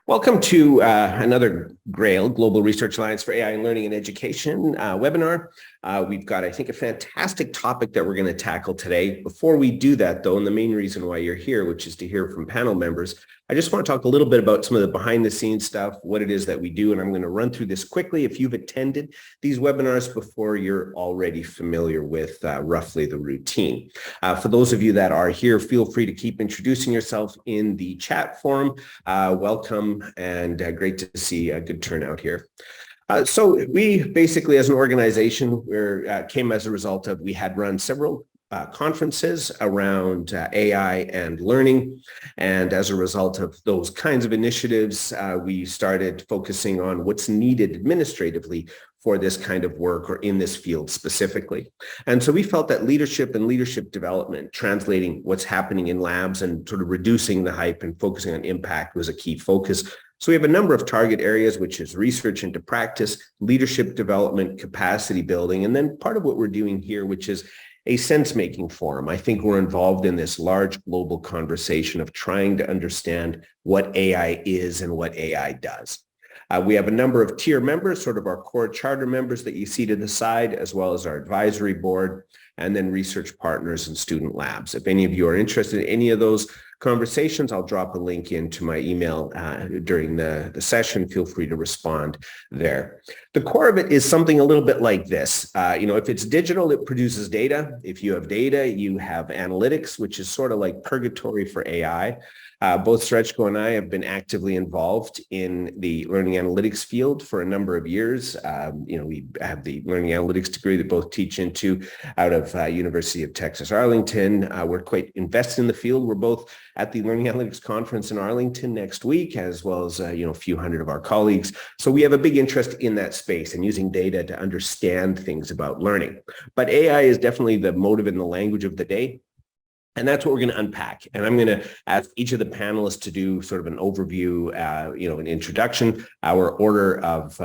Welcome to another GRAIL, Global Research Alliance for AI and Learning and Education webinar. We've got, I think, a fantastic topic that we're going to tackle today. Before we do that, though, and the main reason why you're here, which is to hear from panel members, I just want to talk a little bit about some of the behind-the-scenes stuff, what it is that we do, and I'm going to run through this quickly. If you've attended these webinars before, you're already familiar with roughly the routine. For those of you that are here, feel free to keep introducing yourself in the chat forum. Welcome and great to see a good turnout here. So we basically, as an organization, came as a result of, we had run several conferences around AI and learning. And as a result of those kinds of initiatives, we started focusing on what's needed administratively for this kind of work or in this field specifically. And so we felt that leadership and leadership development, translating what's happening in labs and sort of reducing the hype and focusing on impact, was a key focus. So we have a number of target areas, which is research into practice, leadership development, capacity building, and then part of what we're doing here, which is a sense-making forum. I think we're involved in this large global conversation of trying to understand what AI is and what AI does. We have a number of tier members, sort of our core charter members that you see to the side, as well as our advisory board, and then research partners and student labs. If any of you are interested in any of those conversations, I'll drop a link into my email during the session. Feel free to respond there. The core of it is something a little bit like this. If it's digital, it produces data. If you have data, you have analytics, which is sort of like purgatory for AI. Both Srecko and I have been actively involved in the learning analytics field for a number of years. We have the learning analytics degree that both teach into out of University of Texas, Arlington. We're quite invested in the field. We're both at the Learning Analytics Conference in Arlington next week, as well as a few hundred of our colleagues. So we have a big interest in that space and using data to understand things about learning. But AI is definitely the motive and the language of the day. And that's what we're going to unpack. And I'm going to ask each of the panelists to do sort of an overview, an introduction. Our order of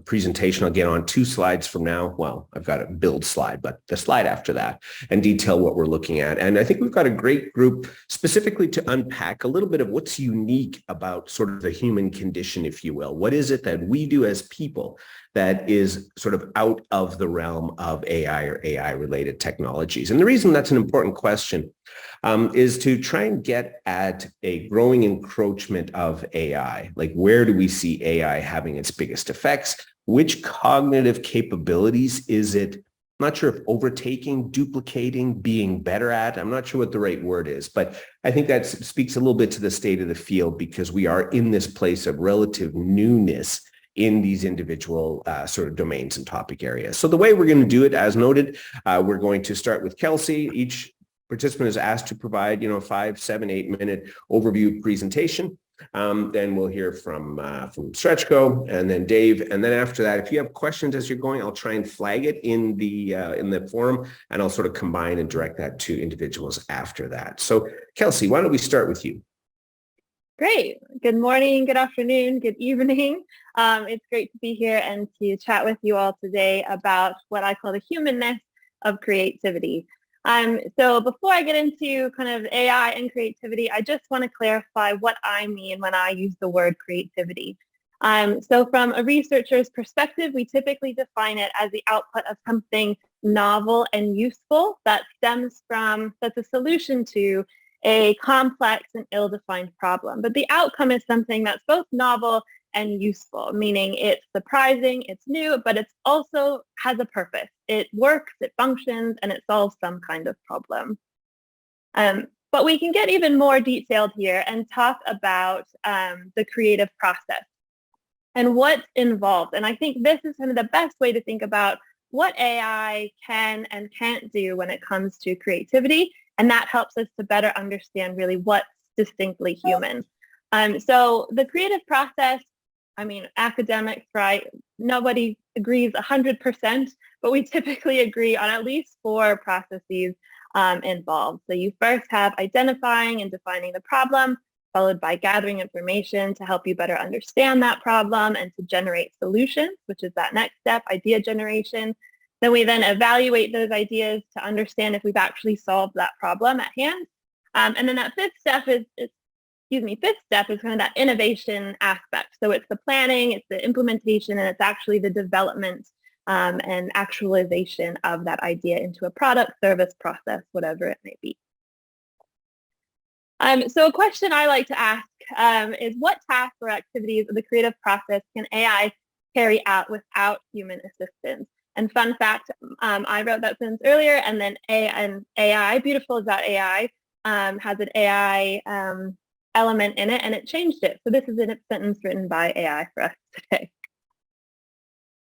presentation, I'll get on 2 slides from now. Well, I've got a build slide, but the slide after that, and detail what we're looking at. And I think we've got a great group specifically to unpack a little bit of what's unique about sort of the human condition, if you will. What is it that we do as people that is sort of out of the realm of AI or AI-related technologies? And the reason that's an important question is to try and get at a growing encroachment of AI. Like, where do we see AI having its biggest effects? Which cognitive capabilities is it? I'm not sure if overtaking, duplicating, being better at. I'm not sure what the right word is, but I think that speaks a little bit to the state of the field, because we are in this place of relative newness in these individual sort of domains and topic areas. So the way we're going to do it, as noted, we're going to start with Kelsey. Each participant is asked to provide, 5, 7, 8-minute overview presentation. Then we'll hear from Srecko and then Dave. And then after that, if you have questions as you're going, I'll try and flag it in the forum, and I'll sort of combine and direct that to individuals after that. So Kelsey, why don't we start with you? Great. Good morning, good afternoon, good evening. It's great to be here and to chat with you all today about what I call the humanness of creativity. So before I get into kind of AI and creativity, I just want to clarify what I mean when I use the word creativity. So from a researcher's perspective, we typically define it as the output of something novel and useful that's a solution to a complex and ill-defined problem. But the outcome is something that's both novel and useful, meaning it's surprising, it's new, but it also has a purpose. It works, it functions, and it solves some kind of problem. But we can get even more detailed here and talk about the creative process and what's involved. And I think this is kind of the best way to think about what AI can and can't do when it comes to creativity. And that helps us to better understand really what's distinctly human. So the creative process, academics, right? Nobody agrees 100%, but we typically agree on at least 4 processes involved. So you first have identifying and defining the problem, followed by gathering information to help you better understand that problem and to generate solutions, which is that next step, idea generation. Then we evaluate those ideas to understand if we've actually solved that problem at hand. And then that 5th step is fifth step is kind of that innovation aspect. So it's the planning, it's the implementation, and it's actually the development and actualization of that idea into a product, service, process, whatever it may be. So a question I like to ask is, what tasks or activities of the creative process can AI carry out without human assistance? And fun fact, I wrote that sentence earlier, and then AI, beautiful is that AI, has an AI element in it, and it changed it. So this is a sentence written by AI for us today.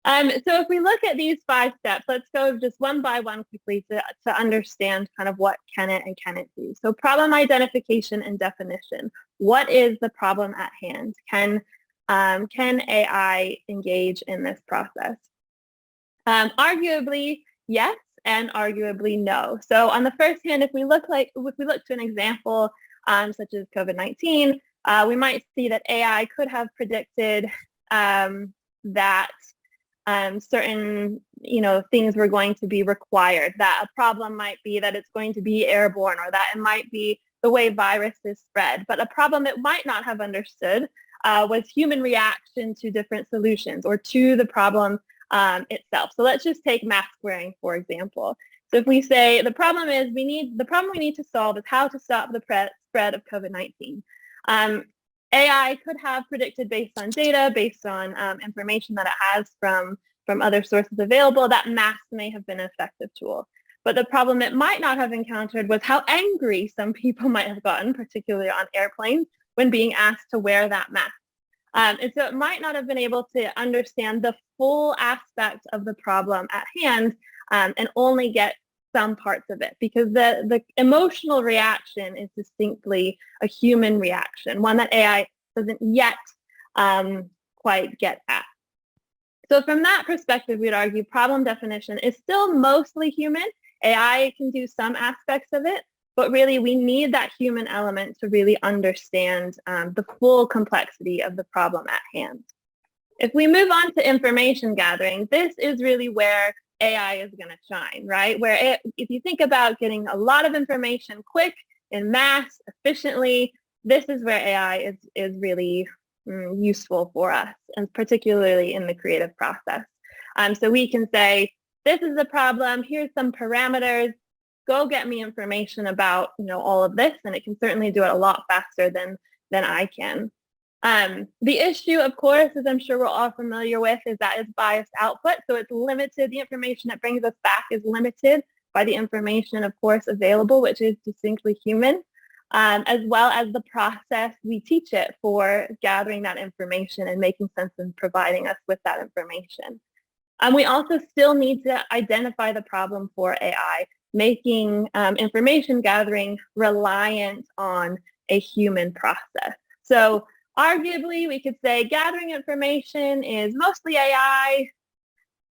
So if we look at these 5 steps, let's go just one by one quickly to understand kind of what can it and can it do. So problem identification and definition. What is the problem at hand? Can AI engage in this process? Arguably yes, and arguably no. So on the first hand, if we look to an example such as COVID-19, we might see that AI could have predicted that certain things were going to be required, that a problem might be that it's going to be airborne, or that it might be the way viruses spread. But a problem it might not have understood was human reaction to different solutions or to the problem itself. So let's just take mask wearing, for example. So if we say the problem we need to solve is how to stop the spread of COVID-19. AI could have predicted based on data, based on information that it has from other sources available, that masks may have been an effective tool. But the problem it might not have encountered was how angry some people might have gotten, particularly on airplanes, when being asked to wear that mask. And so it might not have been able to understand the full aspect of the problem at hand and only get some parts of it, because the emotional reaction is distinctly a human reaction, one that AI doesn't yet quite get at. So from that perspective, we'd argue problem definition is still mostly human. AI can do some aspects of it, but really we need that human element to really understand the full complexity of the problem at hand. If we move on to information gathering, this is really where AI is going to shine, right? If you think about getting a lot of information quick, in mass, efficiently, this is where AI is really useful for us, and particularly in the creative process. So we can say, this is the problem, here's some parameters, go get me information about all of this, and it can certainly do it a lot faster than I can. The issue, of course, as I'm sure we're all familiar with, is that it's biased output. So it's limited. The information that brings us back is limited by the information, of course, available, which is distinctly human, as well as the process we teach it for gathering that information and making sense and providing us with that information. We also still need to identify the problem for AI, making information gathering reliant on a human process. So arguably, we could say gathering information is mostly AI,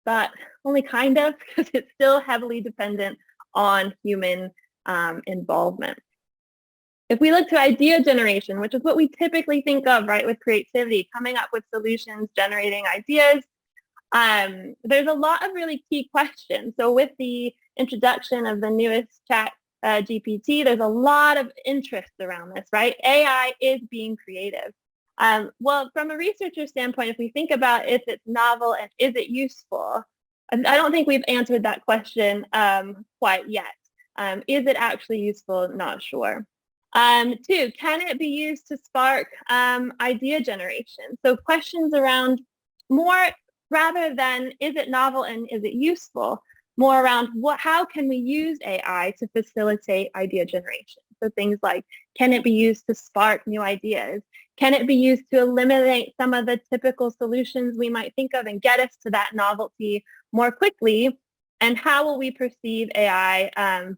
but only kind of, because it's still heavily dependent on human involvement. If we look to idea generation, which is what we typically think of, right, with creativity, coming up with solutions, generating ideas, there's a lot of really key questions. So with the introduction of the newest ChatGPT, there's a lot of interest around this, right? AI is being creative. Well, from a researcher standpoint, if we think about if it's novel and is it useful, I don't think we've answered that question quite yet. Is it actually useful? Not sure. 2, can it be used to spark idea generation? So questions around more, rather than is it novel and is it useful, more around how can we use AI to facilitate idea generation? So things like, can it be used to spark new ideas? Can it be used to eliminate some of the typical solutions we might think of and get us to that novelty more quickly? And how will we perceive AI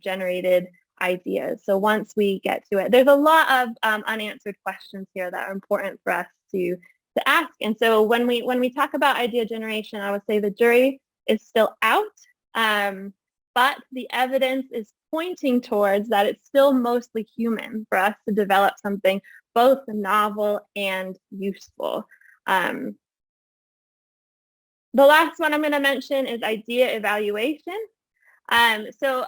generated ideas? So once we get to it, there's a lot of unanswered questions here that are important for us to ask. And so when we talk about idea generation, I would say the jury is still out, but the evidence is pointing towards that it's still mostly human for us to develop something both novel and useful. The last one I'm going to mention is idea evaluation. So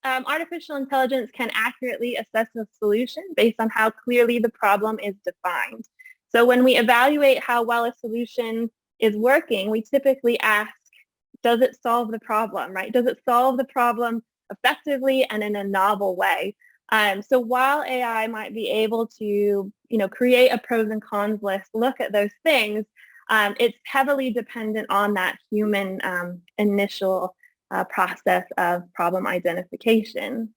artificial intelligence can accurately assess a solution based on how clearly the problem is defined. So when we evaluate how well a solution is working, we typically ask, does it solve the problem, right? Does it solve the problem effectively and in a novel way? So while AI might be able to, create a pros and cons list, look at those things, it's heavily dependent on that human initial process of problem identification.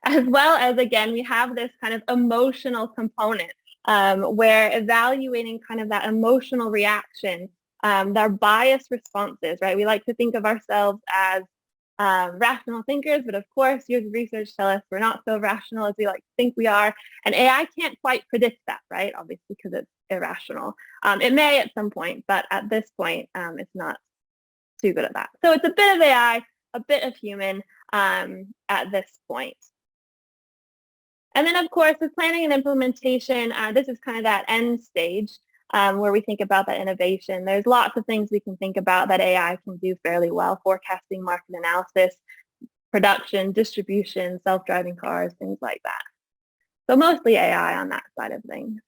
As well as, again, we have this kind of emotional component where evaluating kind of that emotional reaction, their biased responses, right? We like to think of ourselves as rational thinkers, but of course, years of research tell us we're not so rational as we like to think we are. And AI can't quite predict that, right? Obviously, because it's irrational. It may at some point, but at this point, it's not too good at that. So it's a bit of AI, a bit of human at this point. And then, of course, with planning and implementation, this is kind of that end stage where we think about that innovation. There's lots of things we can think about that AI can do fairly well: forecasting, market analysis, production, distribution, self-driving cars, things like that. So mostly AI on that side of things.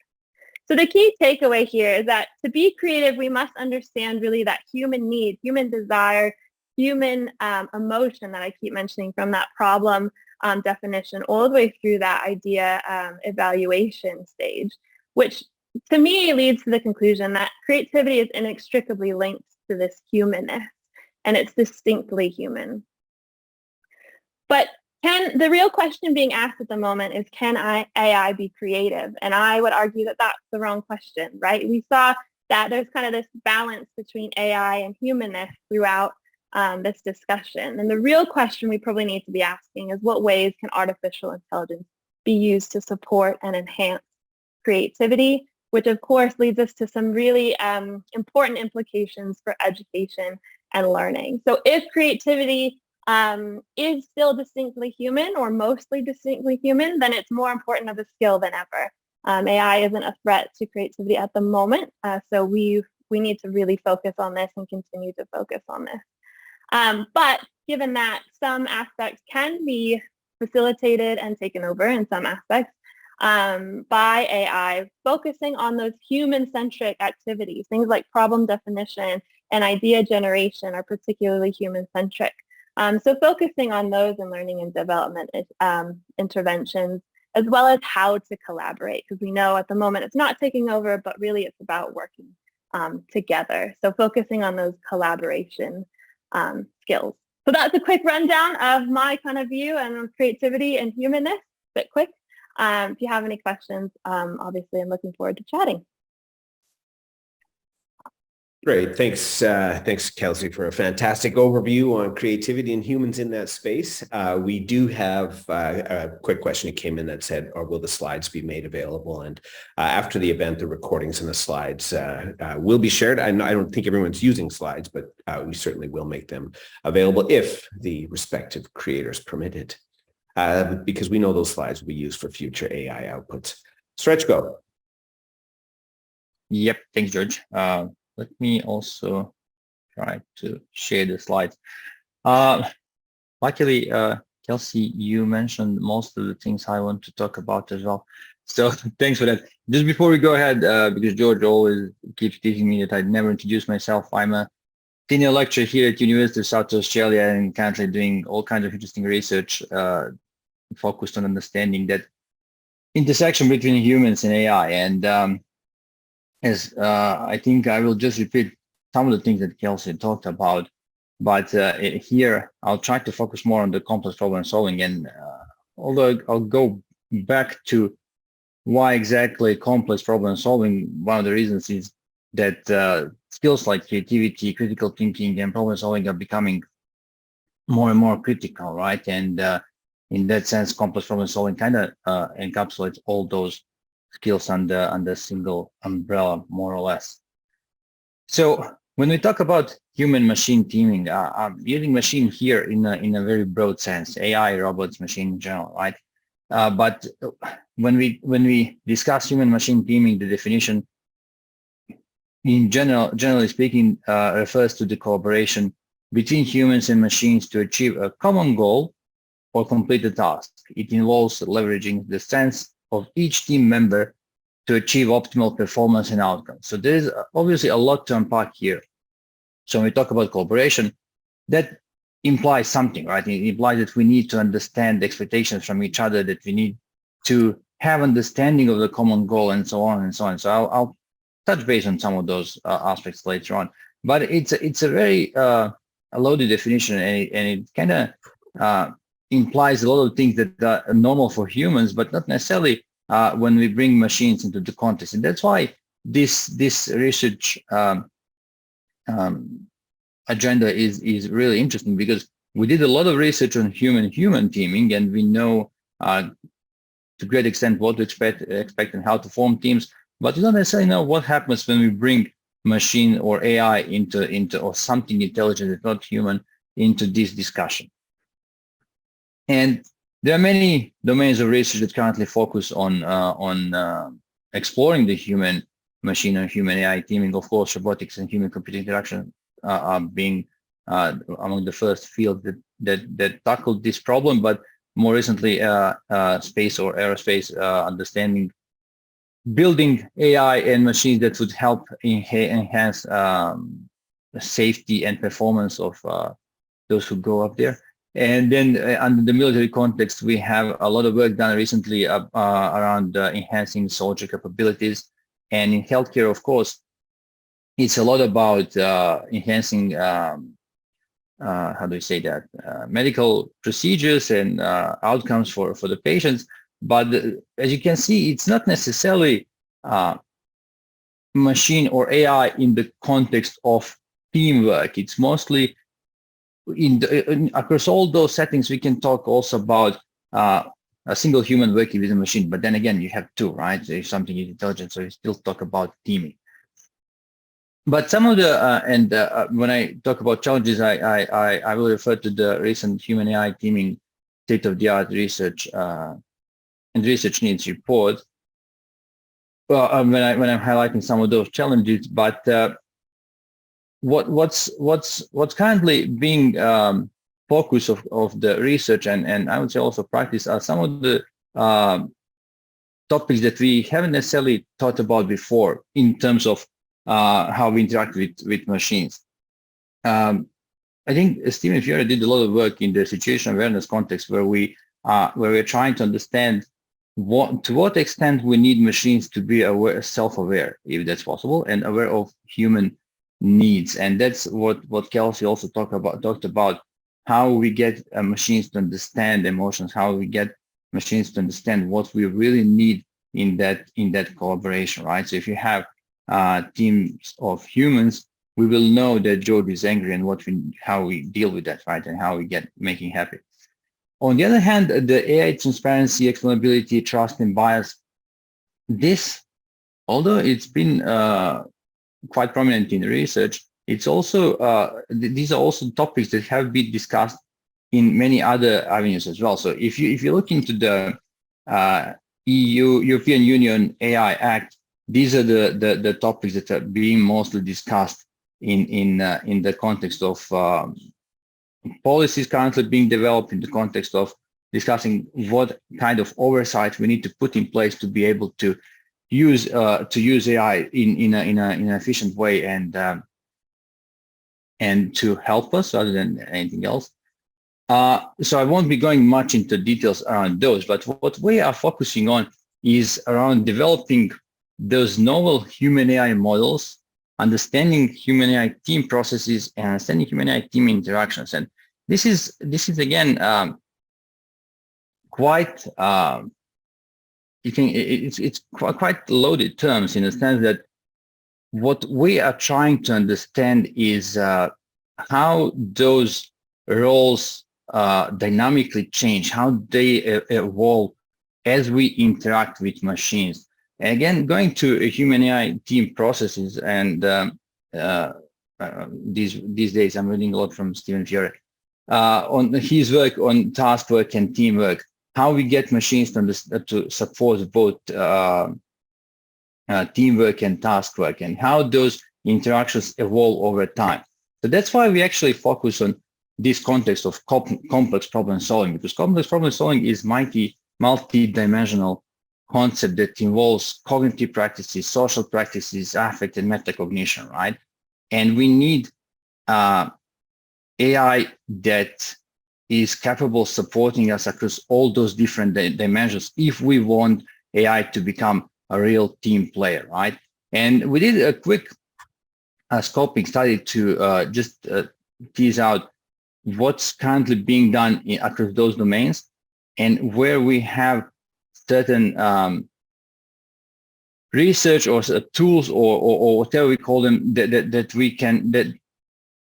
So the key takeaway here is that to be creative, we must understand really that human need, human desire, human emotion that I keep mentioning from that problem definition all the way through that idea evaluation stage, which to me leads to the conclusion that creativity is inextricably linked to this humanness, and it's distinctly human. But the real question being asked at the moment is, can AI be creative? And I would argue that that's the wrong question, right? We saw that there's kind of this balance between AI and humanness throughout this discussion. And the real question we probably need to be asking is, what ways can artificial intelligence be used to support and enhance creativity, which of course leads us to some really important implications for education and learning. So if creativity is still distinctly human or mostly distinctly human, then it's more important of a skill than ever. AI isn't a threat to creativity at the moment, so we need to really focus on this and continue to focus on this. But given that some aspects can be facilitated and taken over in some aspects by AI, focusing on those human-centric activities, things like problem definition and idea generation are particularly human-centric. So focusing on those in learning and development interventions, as well as how to collaborate, because we know at the moment it's not taking over, but really it's about working together. So focusing on those collaboration skills. So that's a quick rundown of my kind of view on creativity and humanness, a bit quick. If you have any questions, obviously I'm looking forward to chatting. Great. Thanks, Kelsey, for a fantastic overview on creativity and humans in that space. We do have a quick question that came in that said, or will the slides be made available? And after the event, the recordings and the slides will be shared. I don't think everyone's using slides, but we certainly will make them available if the respective creators permit it, because we know those slides will be used for future AI outputs. Srecko. Yep. Thanks, George. Let me also try to share the slides. Luckily, Kelsey, you mentioned most of the things I want to talk about as well. So thanks for that. Just before we go ahead, because George always keeps teasing me that I never introduced myself, I'm a senior lecturer here at University of South Australia and currently doing all kinds of interesting research focused on understanding that intersection between humans and AI. And as I think I will just repeat some of the things that Kelsey talked about, but here I'll try to focus more on the complex problem solving. And although I'll go back to why exactly complex problem solving, one of the reasons is that skills like creativity, critical thinking, and problem solving are becoming more and more critical, right? And in that sense, complex problem solving kind of encapsulates all those skills under a single umbrella, more or less. So when we talk about human-machine teaming, I'm using machine here in a very broad sense, AI, robots, machine in general, right? But when we discuss human-machine teaming, the definition in generally speaking refers to the collaboration between humans and machines to achieve a common goal or complete a task. It involves leveraging the strengths of each team member to achieve optimal performance and outcomes. So there is obviously a lot to unpack here. So when we talk about collaboration, that implies something, right? It implies that we need to understand the expectations from each other, that we need to have understanding of the common goal, and so on and so on. So I'll touch base on some of those aspects later on. But it's a very loaded definition, and it kind of implies a lot of things that are normal for humans, but not necessarily when we bring machines into the context. And that's why this research agenda is really interesting, because we did a lot of research on human-human teaming, and we know to a great extent what to expect and how to form teams, but we don't necessarily know what happens when we bring machine or AI into or something intelligent that's not human into this discussion. And there are many domains of research that currently focus on exploring the human machine or human AI teaming. Of course, robotics and human computer interaction are being among the first fields that tackled this problem, but more recently, space or aerospace understanding, building AI and machines that would help enhance safety and performance of those who go up there. And then under the military context, we have a lot of work done recently around enhancing soldier capabilities. And in healthcare, of course, it's a lot about enhancing, how do you say that, medical procedures and outcomes for the patients. But as you can see, it's not necessarily machine or AI in the context of teamwork. It's mostly across all those settings. We can talk also about a single human working with a machine, but then again, you have two, right? So if something is intelligent, so you still talk about teaming. But some of the when I talk about challenges, I will refer to the recent human AI teaming state-of-the-art research and research needs report. Well, when I'm highlighting some of those challenges, but what's currently being focus of the research and I would say also practice are some of the topics that we haven't necessarily thought about before in terms of how we interact with machines. I think Stephen Fiore did a lot of work in the situation awareness context where we're trying to understand to what extent we need machines to be aware, self-aware, if that's possible, and aware of human needs. And that's what Kelsey also talked about how we get machines to understand emotions, how we get machines to understand what we really need in that collaboration, right? So if you have teams of humans, we will know that George is angry and how we deal with that, right? And how we making happy. On the other hand, the AI transparency, explainability, trust, and bias, this, although it's been quite prominent in research, it's also these are also topics that have been discussed in many other avenues as well. So if you look into the European Union AI Act, these are the topics that are being mostly discussed in the context of policies currently being developed, in the context of discussing what kind of oversight we need to put in place to be able to use AI in an efficient way and to help us rather than anything else. So I won't be going much into details around those, but what we are focusing on is around developing those novel human AI models, understanding human AI team processes, and understanding human AI team interactions. And this is again quite it's quite loaded terms, in the sense that what we are trying to understand is how those roles dynamically change, how they evolve as we interact with machines. And again, going to human AI team processes, and these days I'm reading a lot from Stephen Fiore on his work on task work and teamwork, how we get machines to support both teamwork and task work, and how those interactions evolve over time. So that's why we actually focus on this context of complex problem solving, because complex problem solving is multi-dimensional concept that involves cognitive practices, social practices, affect, and metacognition, right? And we need AI that is capable of supporting us across all those different dimensions if we want AI to become a real team player, right? And we did a quick scoping study to just tease out what's currently being done across those domains and where we have certain research or tools or whatever we call them that we can, that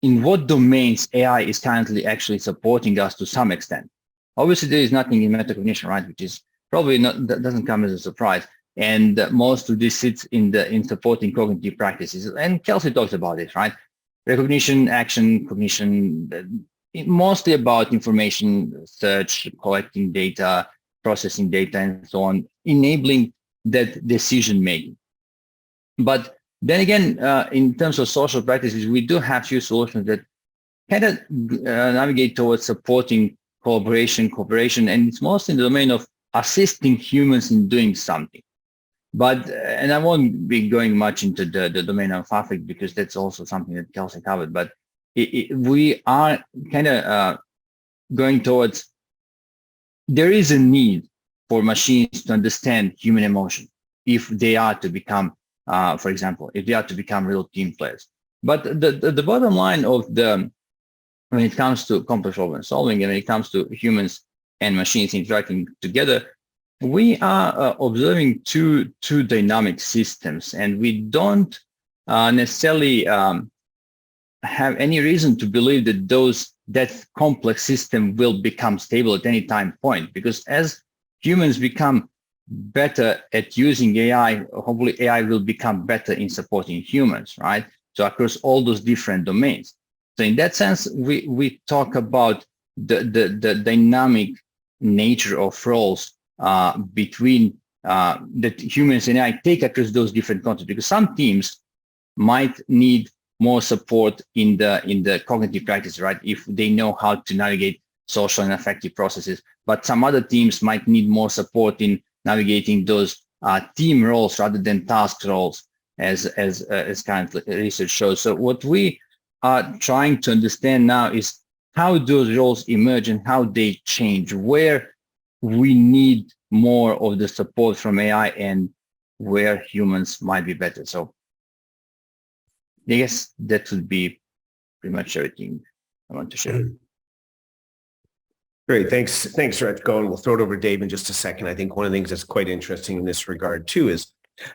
in what domains AI is currently actually supporting us to some extent. Obviously, there is nothing in metacognition, right, which is probably not, that doesn't come as a surprise. And most of this sits in supporting cognitive practices. And Kelsey talks about it, right? Recognition, action, cognition, mostly about information search, collecting data, processing data, and so on, enabling that decision making. But then again, in terms of social practices, we do have few solutions that kind of navigate towards supporting collaboration, cooperation, and it's mostly in the domain of assisting humans in doing something. But, and I won't be going much into the domain of affect because that's also something that Kelsey covered, but we are kind of going towards, there is a need for machines to understand human emotion if they are to become, for example, if they are to become real team players. But the bottom line of when it comes to complex problem solving and when it comes to humans and machines interacting together, we are observing two dynamic systems, and we don't necessarily have any reason to believe that that complex system will become stable at any time point, because as humans become better at using AI, hopefully AI will become better in supporting humans, right? So across all those different domains. So in that sense, we talk about the dynamic nature of roles between that humans and AI take across those different contexts, because some teams might need more support in the cognitive practice, right? If they know how to navigate social and affective processes, but some other teams might need more support in navigating those team roles rather than task roles, as current research shows. So what we are trying to understand now is how those roles emerge and how they change, where we need more of the support from AI and where humans might be better. So I guess that would be pretty much everything I want to share. Great. Thanks, Srecko. And we'll throw it over to Dave in just a second. I think one of the things that's quite interesting in this regard too is,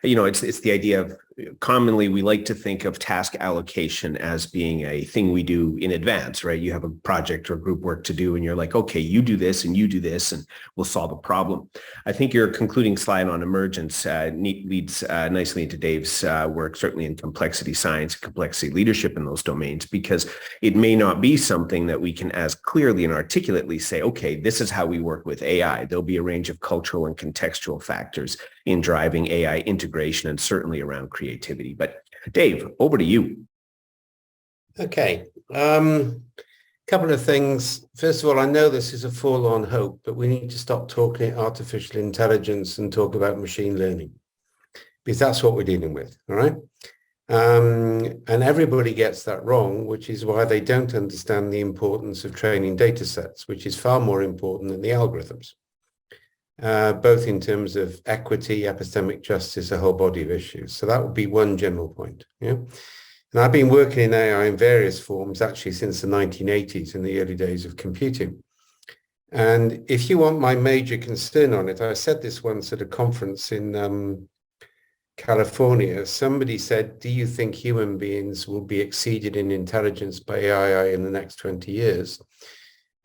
it's the idea of, commonly we like to think of task allocation as being a thing we do in advance, right? You have a project or group work to do and you're like, okay, you do this and you do this and we'll solve a problem. I think your concluding slide on emergence leads nicely into Dave's work, certainly in complexity science, complexity leadership in those domains, because it may not be something that we can as clearly and articulately say, okay, this is how we work with AI. There'll be a range of cultural and contextual factors in driving AI integration and certainly around creativity. But Dave, over to you. Okay. Couple of things. First of all, I know this is a forlorn hope, but we need to stop talking artificial intelligence and talk about machine learning, because that's what we're dealing with, all right? And everybody gets that wrong, which is why they don't understand the importance of training data sets, which is far more important than the algorithms. Both in terms of equity, epistemic justice, a whole body of issues. So that would be one general point. Yeah. And I've been working in AI in various forms actually since the 1980s, in the early days of computing. And if you want my major concern on it, I said this once at a conference in California. Somebody said, do you think human beings will be exceeded in intelligence by AI in the next 20 years?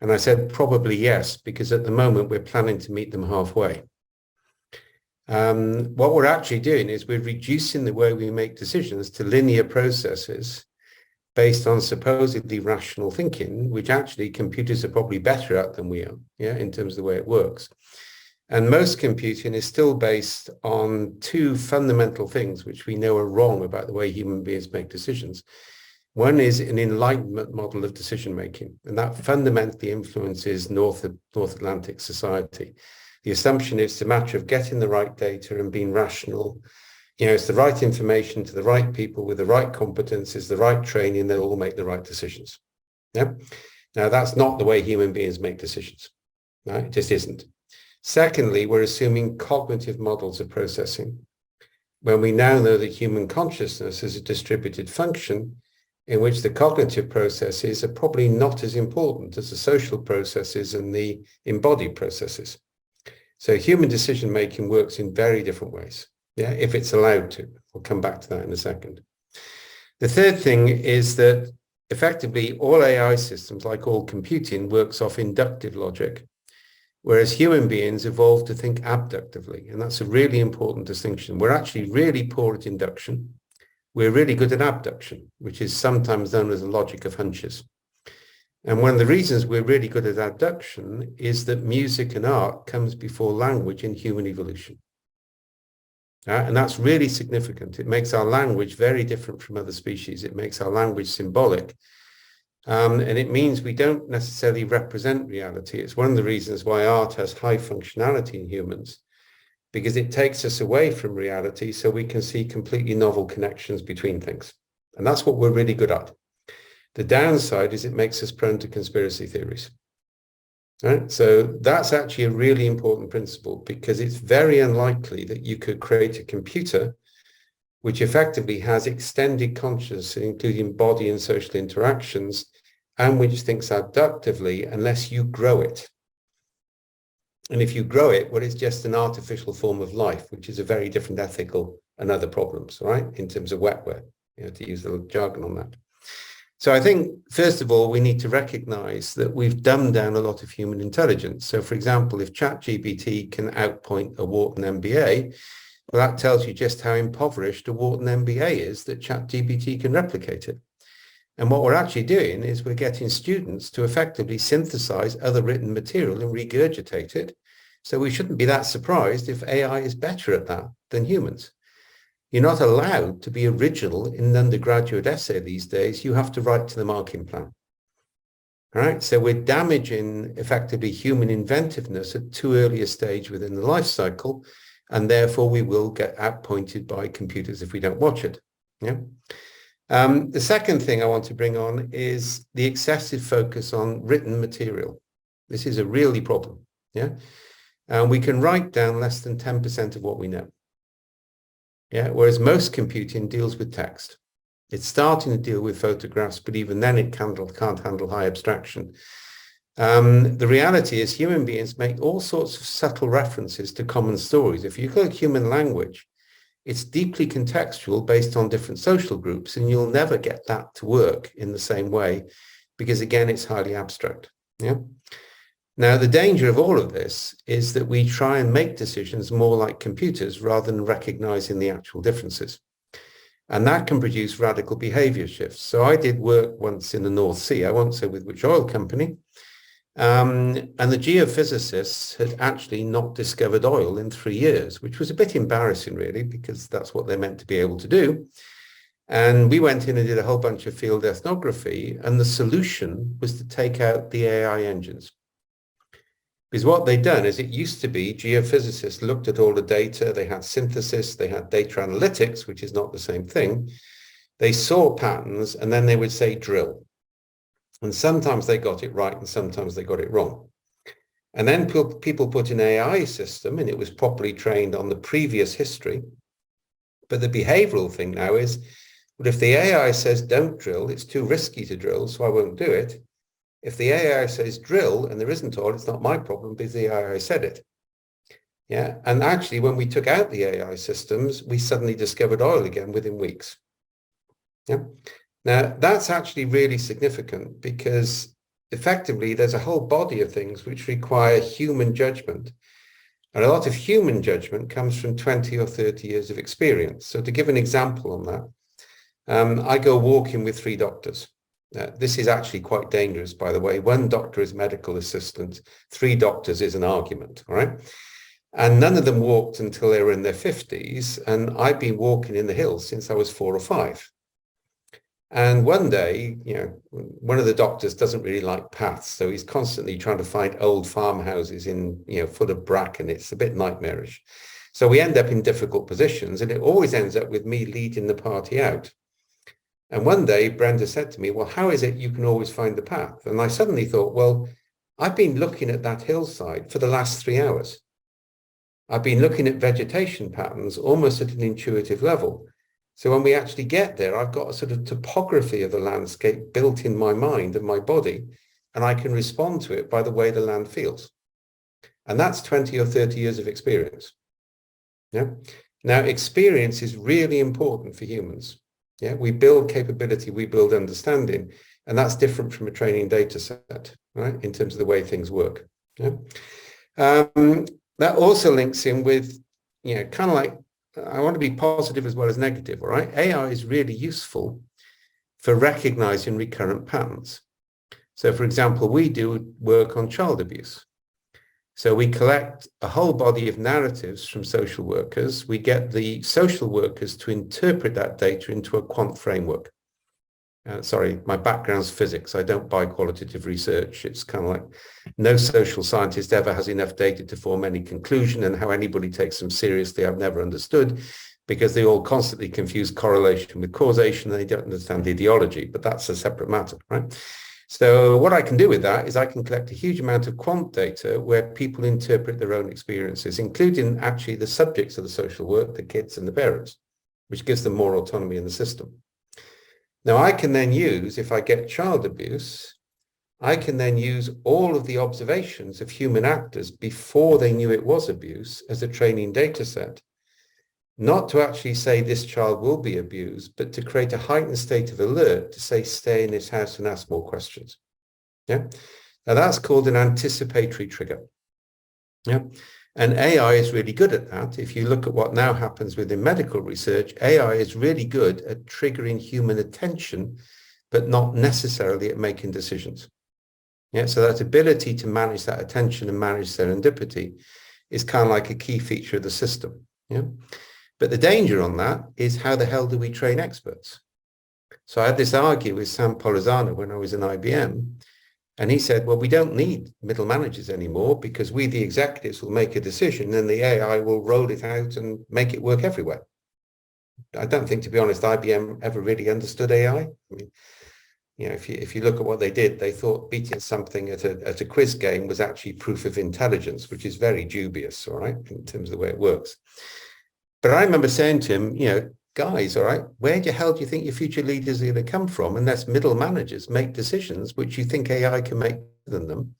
And I said, probably yes, because at the moment we're planning to meet them halfway. What we're actually doing is we're reducing the way we make decisions to linear processes based on supposedly rational thinking, which actually computers are probably better at than we are, yeah, in terms of the way it works. And most computing is still based on two fundamental things, which we know are wrong about the way human beings make decisions. One is an Enlightenment model of decision-making, and that fundamentally influences North Atlantic society. The assumption is it's a matter of getting the right data and being rational. It's the right information to the right people with the right competencies, the right training, they'll all make the right decisions. Yeah. Now, that's not the way human beings make decisions. Right? It just isn't. Secondly, we're assuming cognitive models of processing, when we now know that human consciousness is a distributed function in which the cognitive processes are probably not as important as the social processes and the embodied processes. So human decision-making works in very different ways, yeah, if it's allowed to. We'll come back to that in a second. The third thing is that effectively all AI systems, like all computing, works off inductive logic, whereas human beings evolved to think abductively. And that's a really important distinction. We're actually really poor at induction. We're really good at abduction, which is sometimes known as the logic of hunches. And one of the reasons we're really good at abduction is that music and art comes before language in human evolution. And that's really significant. It makes our language very different from other species. It makes our language symbolic. And it means we don't necessarily represent reality. It's one of the reasons why art has high functionality in humans, because it takes us away from reality so we can see completely novel connections between things. And that's what we're really good at. The downside is it makes us prone to conspiracy theories. Right? So that's actually a really important principle, because it's very unlikely that you could create a computer which effectively has extended consciousness, including body and social interactions, and which thinks abductively, unless you grow it. And if you grow it, well, it's just an artificial form of life, which is a very different ethical and other problems, right? In terms of wetware, to use the jargon on that. So I think, first of all, we need to recognize that we've dumbed down a lot of human intelligence. So for example, if ChatGPT can outpoint a Wharton MBA, well, that tells you just how impoverished a Wharton MBA is, that ChatGPT can replicate it. And what we're actually doing is we're getting students to effectively synthesize other written material and regurgitate it. So we shouldn't be that surprised if AI is better at that than humans. You're not allowed to be original in an undergraduate essay these days. You have to write to the marking plan. All right. So we're damaging effectively human inventiveness at too early a stage within the life cycle. And therefore we will get outpointed by computers if we don't watch it. Yeah. The second thing I want to bring on is the excessive focus on written material. This is a really problem. Yeah. And we can write down less than 10% of what we know. Yeah. Whereas most computing deals with text. It's starting to deal with photographs, but even then it can't handle high abstraction. The reality is human beings make all sorts of subtle references to common stories. If you look at human language, it's deeply contextual based on different social groups, and you'll never get that to work in the same way because, again, it's highly abstract. Yeah. Now, the danger of all of this is that we try and make decisions more like computers rather than recognizing the actual differences. And that can produce radical behavior shifts. So I did work once in the North Sea, I won't say with which oil company, and the geophysicists had actually not discovered oil in 3 years, which was a bit embarrassing, really, because that's what they're meant to be able to do. And we went in and did a whole bunch of field ethnography, and the solution was to take out the AI engines. Because what they'd done is, it used to be geophysicists looked at all the data, they had synthesis, they had data analytics, which is not the same thing. They saw patterns, and then they would say drill. And sometimes they got it right, and sometimes they got it wrong. And then people put an AI system, and it was properly trained on the previous history. But the behavioral thing now is, well, if the AI says don't drill, it's too risky to drill, so I won't do it. If the AI says drill and there isn't oil, it's not my problem because the AI said it. Yeah. And actually, when we took out the AI systems, we suddenly discovered oil again within weeks. Yeah. Now, that's actually really significant because effectively there's a whole body of things which require human judgment. And a lot of human judgment comes from 20 or 30 years of experience. So to give an example on that, I go walking with 3 doctors. This is actually quite dangerous, by the way. 1 doctor is medical assistant, 3 doctors is an argument, all right? And none of them walked until they were in their 50s. And I've been walking in the hills since I was 4 or 5. And one day, one of the doctors doesn't really like paths, so he's constantly trying to find old farmhouses in, full of bracken. It's a bit nightmarish. So we end up in difficult positions, and it always ends up with me leading the party out. And one day, Brenda said to me, well, how is it you can always find the path? And I suddenly thought, well, I've been looking at that hillside for the last 3 hours. I've been looking at vegetation patterns almost at an intuitive level. So when we actually get there, I've got a sort of topography of the landscape built in my mind and my body, and I can respond to it by the way the land feels. And that's 20 or 30 years of experience. Yeah. Now, experience is really important for humans. Yeah, we build capability, we build understanding, and that's different from a training data set, right, in terms of the way things work. Yeah. That also links in with, kind of like, I want to be positive as well as negative, all right? AI is really useful for recognizing recurrent patterns. So, for example, we do work on child abuse. So we collect a whole body of narratives from social workers. We get the social workers to interpret that data into a quant framework. Sorry, my background's physics. I don't buy qualitative research. It's kind of like no social scientist ever has enough data to form any conclusion, and how anybody takes them seriously, I've never understood, because they all constantly confuse correlation with causation, and they don't understand ideology, but that's a separate matter, right? So what I can do with that is I can collect a huge amount of quant data where people interpret their own experiences, including actually the subjects of the social work, the kids and the parents, which gives them more autonomy in the system. Now, I can then use, if I get child abuse, I can then use all of the observations of human actors before they knew it was abuse as a training data set, not to actually say this child will be abused, but to create a heightened state of alert to say, stay in this house and ask more questions. Yeah. Now that's called an anticipatory trigger. Yeah. And AI is really good at that. If you look at what now happens within medical research, AI is really good at triggering human attention, but not necessarily at making decisions. Yeah. So that ability to manage that attention and manage serendipity is kind of like a key feature of the system. Yeah. But the danger on that is, how the hell do we train experts? So I had this argue with Sam Polizano when I was in IBM, and he said, well, we don't need middle managers anymore, because we, the executives, will make a decision and the AI will roll it out and make it work everywhere. I don't think, to be honest, IBM ever really understood AI. I mean, if you look at what they did, they thought beating something at a quiz game was actually proof of intelligence, which is very dubious, all right, in terms of the way it works. But I remember saying to him, guys, all right, where the hell do you think your future leaders are going to come from unless middle managers make decisions which you think AI can make better than them?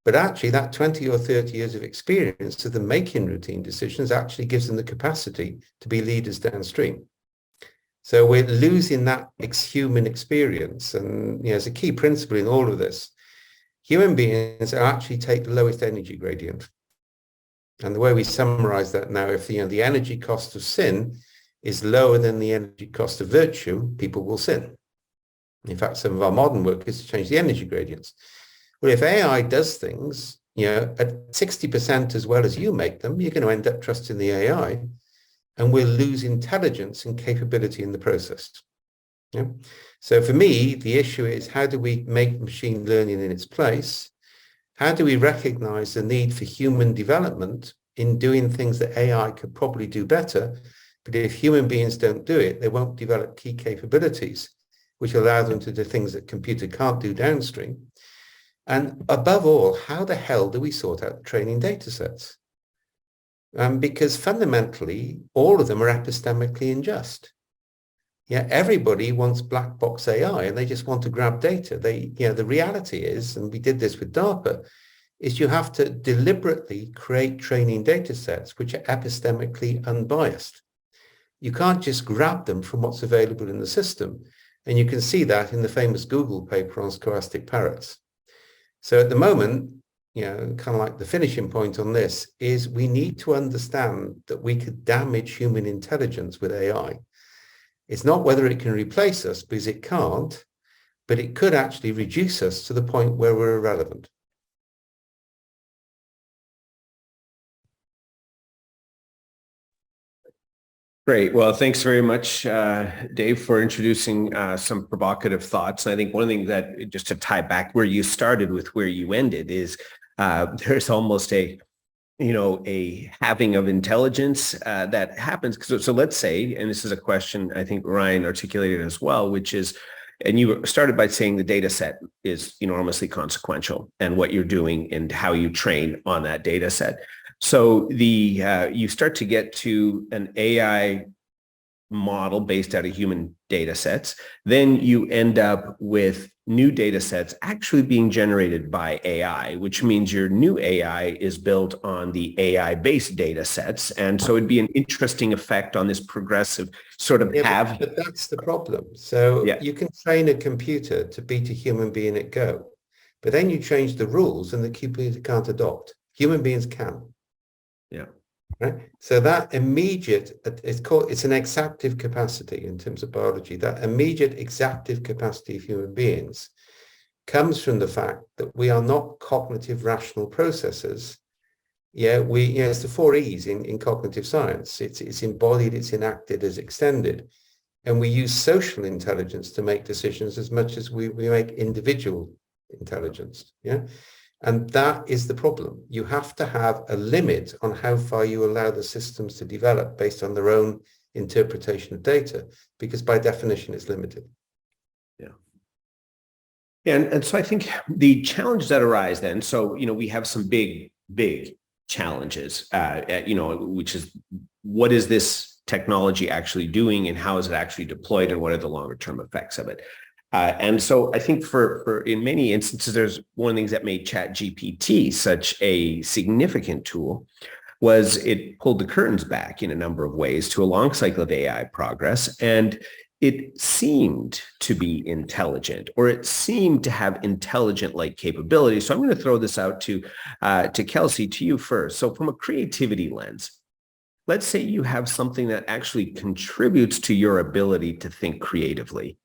But actually, that 20 or 30 years of experience of them making routine decisions actually gives them the capacity to be leaders downstream. So we're losing that human experience. And as a key principle in all of this, human beings actually take the lowest energy gradient. And the way we summarize that now, if the energy cost of sin is lower than the energy cost of virtue, people will sin. In fact, some of our modern work is to change the energy gradients. Well, if AI does things, at 60% as well as you make them, you're going to end up trusting the AI, and we'll lose intelligence and capability in the process. Yeah. So for me, the issue is, how do we make machine learning in its place? How do we recognize the need for human development in doing things that AI could probably do better? But if human beings don't do it, they won't develop key capabilities, which allow them to do things that computer can't do downstream. And above all, how the hell do we sort out the training data sets? Because fundamentally, all of them are epistemically unjust. Yeah, everybody wants black box AI, and they just want to grab data. The reality is, and we did this with DARPA, is you have to deliberately create training data sets which are epistemically unbiased. You can't just grab them from what's available in the system. And you can see that in the famous Google paper on scholastic parrots. So at the moment, kind of like the finishing point on this is, we need to understand that we could damage human intelligence with AI. It's not whether it can replace us, because it can't, but it could actually reduce us to the point where we're irrelevant. Great. Well, thanks very much, Dave, for introducing some provocative thoughts. I think one thing that, just to tie back where you started with where you ended, is there's almost a having of intelligence that happens. So let's say, and this is a question I think Ryan articulated as well, which is, and you started by saying the data set is enormously consequential, and what you're doing and how you train on that data set. So you start to get to an AI model based out of human data sets. Then you end up with new data sets actually being generated by AI, which means your new AI is built on the AI-based data sets. And so it'd be an interesting effect on this progressive sort of But that's the problem. So you can train a computer to beat a human being at Go, but then you change the rules and the computer can't adopt. Human beings can. Yeah. Right. So that immediate, it's an exactive capacity in terms of biology. That immediate exactive capacity of human beings comes from the fact that we are not cognitive rational processors. It's the 4 E's in cognitive science. It's embodied, it's enacted, it's extended. And we use social intelligence to make decisions as much as we make individual intelligence. Yeah. And that is the problem. You have to have a limit on how far you allow the systems to develop based on their own interpretation of data, because by definition, it's limited. Yeah. And so I think the challenges that arise then, so, we have some big challenges, which is, what is this technology actually doing, and how is it actually deployed, and what are the longer term effects of it? And so I think for in many instances, there's one of the things that made ChatGPT such a significant tool was it pulled the curtains back in a number of ways to a long cycle of AI progress. And it seemed to be intelligent, or it seemed to have intelligent-like capabilities. So I'm going to throw this out to Kelsey, to you first. So from a creativity lens, let's say you have something that actually contributes to your ability to think creatively.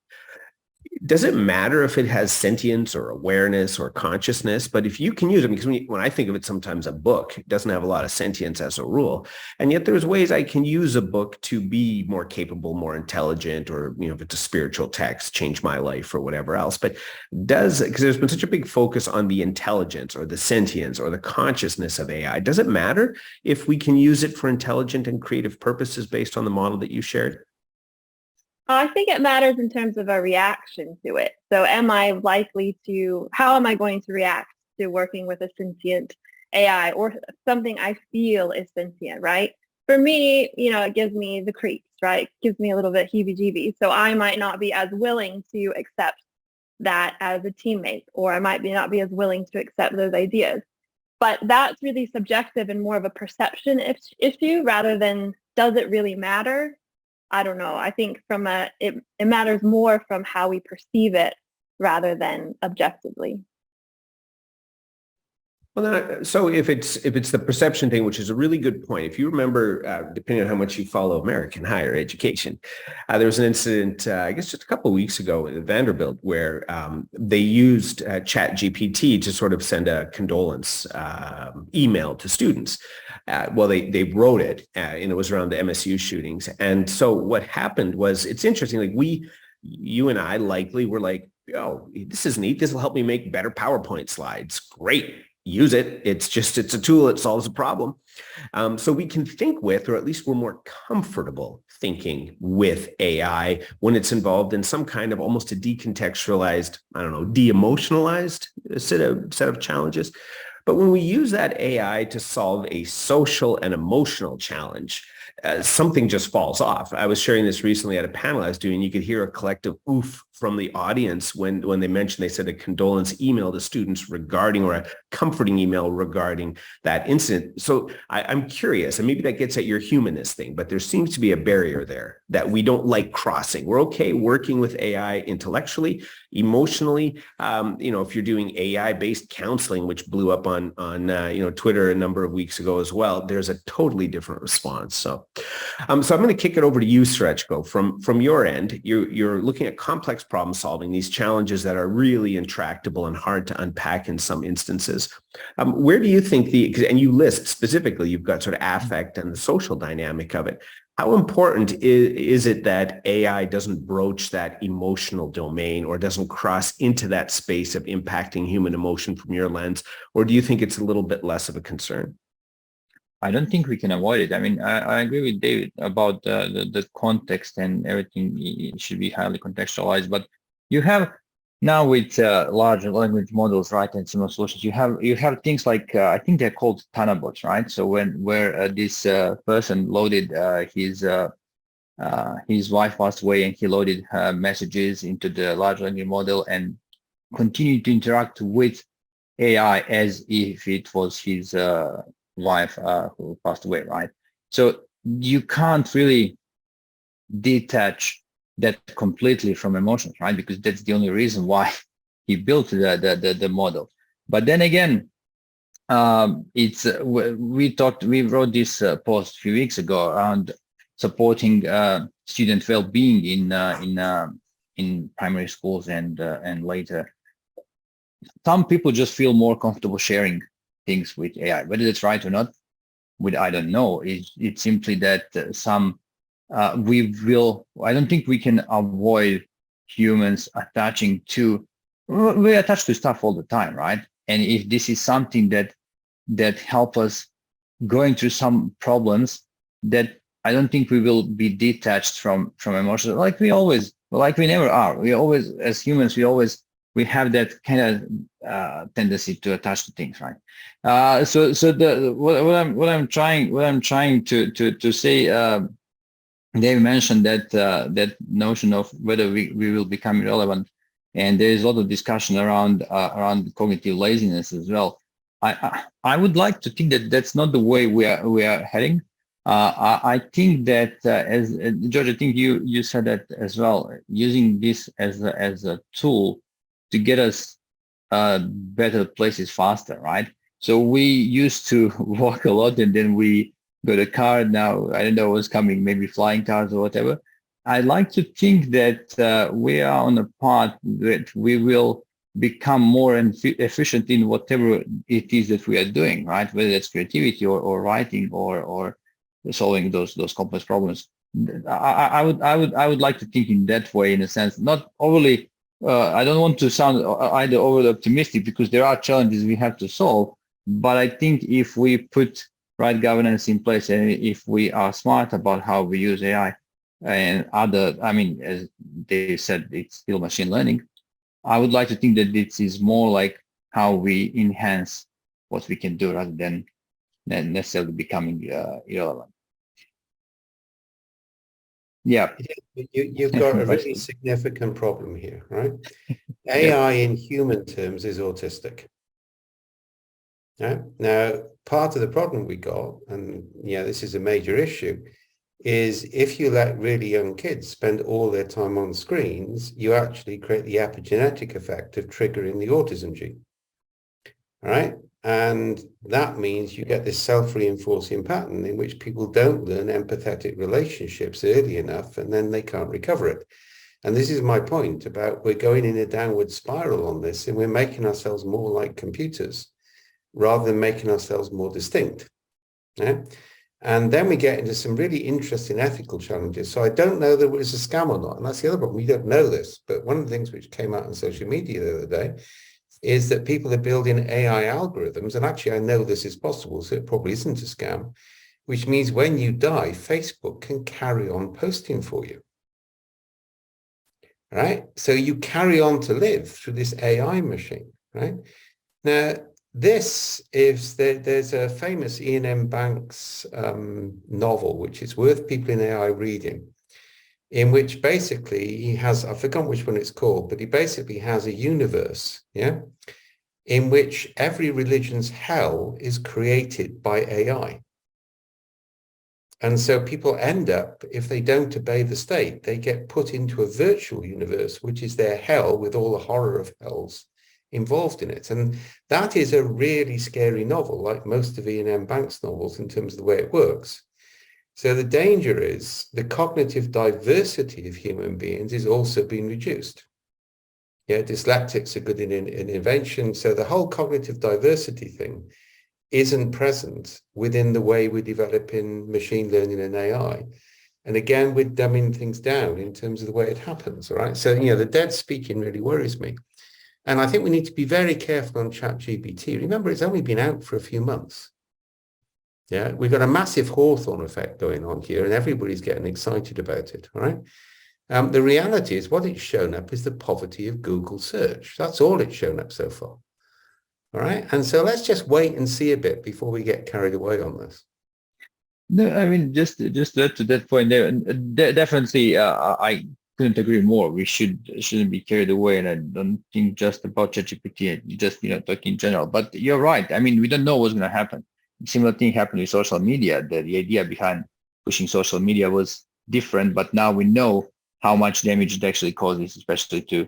Does it matter if it has sentience or awareness or consciousness? But if you can use it, because when I think of it, sometimes a book doesn't have a lot of sentience as a rule. And yet there's ways I can use a book to be more capable, more intelligent, or, if it's a spiritual text, change my life or whatever else. But because there's been such a big focus on the intelligence or the sentience or the consciousness of AI, does it matter if we can use it for intelligent and creative purposes based on the model that you shared? I think it matters in terms of a reaction to it. So how am I going to react to working with a sentient AI or something I feel is sentient, right? For me, it gives me the creeps, right? It gives me a little bit heebie-jeebies. So I might not be as willing to accept that as a teammate, or I might not be as willing to accept those ideas. But that's really subjective and more of a perception issue rather than, does it really matter? I don't know. I think it matters more from how we perceive it rather than objectively. Well, so if it's the perception thing, which is a really good point. If you remember, depending on how much you follow American higher education, there was an incident, I guess just a couple of weeks ago at Vanderbilt, where they used ChatGPT to sort of send a condolence email to students. They wrote it, and it was around the MSU shootings. And so what happened was, it's interesting. Like you and I likely were like, "Oh, this is neat. This will help me make better PowerPoint slides." Great. Use it. It's a tool. It solves a problem. So we can think with, or at least we're more comfortable thinking with AI when it's involved in some kind of almost a decontextualized, de-emotionalized set of challenges. But when we use that AI to solve a social and emotional challenge, something just falls off. I was sharing this recently at a panel I was doing. You could hear a collective oof from the audience when they said a condolence email to students regarding, or a comforting email regarding that incident. So I'm curious, and maybe that gets at your humanness thing, but there seems to be a barrier there that we don't like crossing. We're okay working with AI intellectually, emotionally. If you're doing AI-based counseling, which blew up on Twitter a number of weeks ago as well, there's a totally different response. So I'm going to kick it over to you, Srecko. From your end, you're looking at complex problem solving, these challenges that are really intractable and hard to unpack in some instances. Where do you think and you list specifically, you've got sort of affect and the social dynamic of it. How important is it that AI doesn't broach that emotional domain or doesn't cross into that space of impacting human emotion from your lens? Or do you think it's a little bit less of a concern? I don't think we can avoid it. I mean, I agree with David about the context and everything. It should be highly contextualized. But you have now with large language models, right, and similar solutions, you have things like I think they're called Tanabots, right? So where this person loaded his wife passed away, and he loaded her messages into the large language model and continued to interact with AI as if it was his wife who passed away, right? So you can't really detach that completely from emotions, right? Because that's the only reason why he built the model. But then again, it's we wrote this post a few weeks ago around supporting student well-being in primary schools and later. Some people just feel more comfortable sharing things with AI. Whether that's right or not, I don't know. It's simply that I don't think we can avoid humans attaching to. We attach to stuff all the time, right? And if this is something that help us going through some problems, that I don't think we will be detached from emotions like we never are. We always, as humans, we have that kind of tendency to attach to things, right? What I'm trying to say. Dave mentioned that notion of whether we will become irrelevant, and there is a lot of discussion around cognitive laziness as well. I would like to think that that's not the way we are heading. I think that as George, I think you said that as well, using this as a tool to get us better places faster, right? So we used to walk a lot, and then we got a car. Now I don't know what's coming, maybe flying cars or whatever. I like to think that we are on a path that we will become more efficient in whatever it is that we are doing, right? Whether it's creativity or writing or solving those complex problems. I would like to think in that way, in a sense, not overly. I don't want to sound either overly optimistic, because there are challenges we have to solve. But I think if we put right governance in place, and if we are smart about how we use AI and as they said, it's still machine learning. I would like to think that this is more like how we enhance what we can do rather than necessarily becoming irrelevant. Yeah. You've got a really significant problem here, right? AI in human terms is autistic. Yeah. Now, part of the problem we got, and this is a major issue, is if you let really young kids spend all their time on screens, you actually create the epigenetic effect of triggering the autism gene. All right. And that means you get this self-reinforcing pattern in which people don't learn empathetic relationships early enough, and then they can't recover it. And this is my point about we're going in a downward spiral on this, and we're making ourselves more like computers rather than making ourselves more distinct. Yeah? And then we get into some really interesting ethical challenges. So I don't know that it was a scam or not. And that's the other problem. We don't know this. But one of the things which came out on social media the other day is that people are building AI algorithms. And actually, I know this is possible, so it probably isn't a scam, which means when you die, Facebook can carry on posting for you. Right? So you carry on to live through this AI machine, right? Now, this is, there's a famous Ian M. Banks novel, which is worth people in AI reading, in which basically he has, I forgot which one it's called, but he basically has a universe, in which every religion's hell is created by AI. And so people end up, if they don't obey the state, they get put into a virtual universe, which is their hell with all the horror of hells involved in it. And that is a really scary novel, like most of Ian M. Banks novels in terms of the way it works. So the danger is the cognitive diversity of human beings is also being reduced. Dyslexics are good in invention. So the whole cognitive diversity thing isn't present within the way we're developing machine learning and AI. And again, we're dumbing things down in terms of the way it happens, all right? So, the dead speaking really worries me. And I think we need to be very careful on ChatGPT. Remember, it's only been out for a few months. Yeah, we've got a massive Hawthorne effect going on here, and everybody's getting excited about it, all right? The reality is what it's shown up is the poverty of Google search. That's all it's shown up so far. All right. And so let's just wait and see a bit before we get carried away on this. No, I mean, just to that point there, and definitely, I couldn't agree more. We shouldn't be carried away, and I don't think just about ChatGPT, just talking in general. But you're right. I mean, we don't know what's going to happen. Similar thing happened with social media. The idea behind pushing social media was different, but now we know how much damage it actually causes, especially to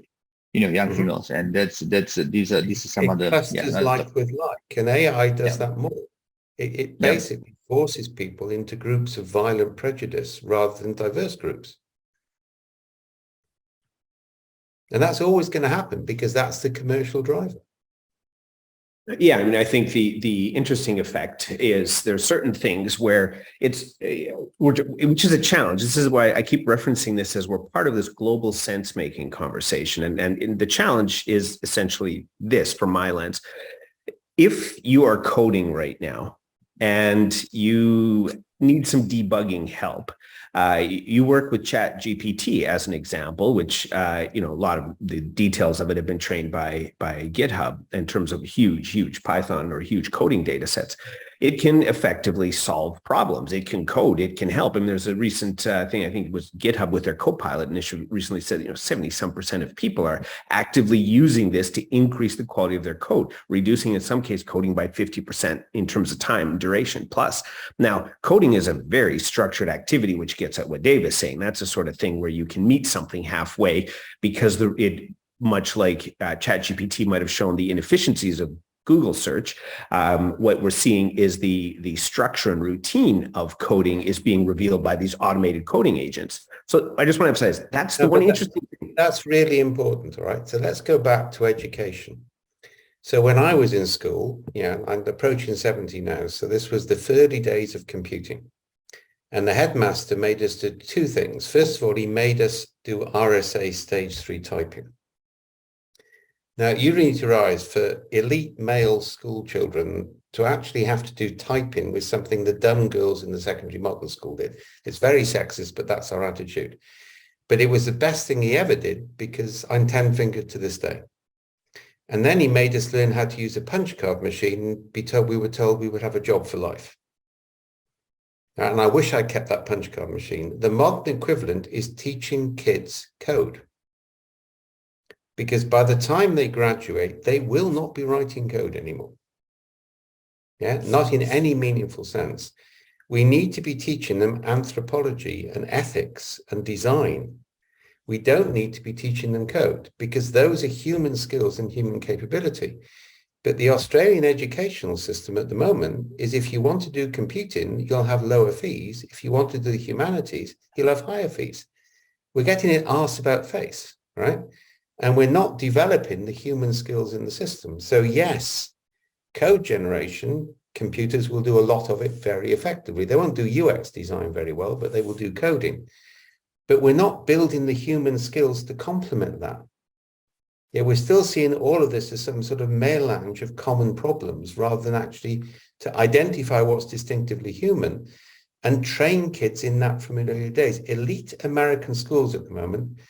young females, and this is some other like with like, and AI does that more. It basically forces people into groups of violent prejudice rather than diverse groups. And that's always going to happen because that's the commercial driver. Yeah, I mean, I think the interesting effect is there's certain things where which is a challenge. This is why I keep referencing this as we're part of this global sense-making conversation. And the challenge is essentially this, from my lens. If you are coding right now and you need some debugging help, you work with ChatGPT as an example, which, a lot of the details of it have been trained by GitHub in terms of huge Python or huge coding data sets. It can effectively solve problems. It can code. It can help. I mean, there's a recent thing, I think it was GitHub with their Copilot initiative recently said, 70% of people are actively using this to increase the quality of their code, reducing in some case coding by 50% in terms of time and duration plus. Now, coding is a very structured activity, which gets at what Dave is saying. That's the sort of thing where you can meet something halfway because much like ChatGPT might have shown the inefficiencies of Google search, what we're seeing is the structure and routine of coding is being revealed by these automated coding agents. So I just want to emphasize that's the one interesting thing. That's really important, all right? So let's go back to education. So when I was in school, I'm approaching 70 now. So this was the early days of computing. And the headmaster made us do two things. First of all, he made us do RSA stage 3 typing. Now, you need to realize for elite male school children to actually have to do typing with something the dumb girls in the secondary model school did. It's very sexist, but that's our attitude. But it was the best thing he ever did because I'm 10-fingered to this day. And then he made us learn how to use a punch card machine. We were told we would have a job for life. And I wish I kept that punch card machine. The modern equivalent is teaching kids code. Because by the time they graduate, they will not be writing code anymore. Not in any meaningful sense. We need to be teaching them anthropology and ethics and design. We don't need to be teaching them code because those are human skills and human capability. But the Australian educational system at the moment is if you want to do computing, you'll have lower fees. If you want to do the humanities, you'll have higher fees. We're getting it arse about face, right? And we're not developing the human skills in the system. So yes, code generation, computers will do a lot of it very effectively. They won't do UX design very well, but they will do coding. But we're not building the human skills to complement that. We're still seeing all of this as some sort of melange of common problems rather than actually to identify what's distinctively human and train kids in that from early days. Elite American schools at the moment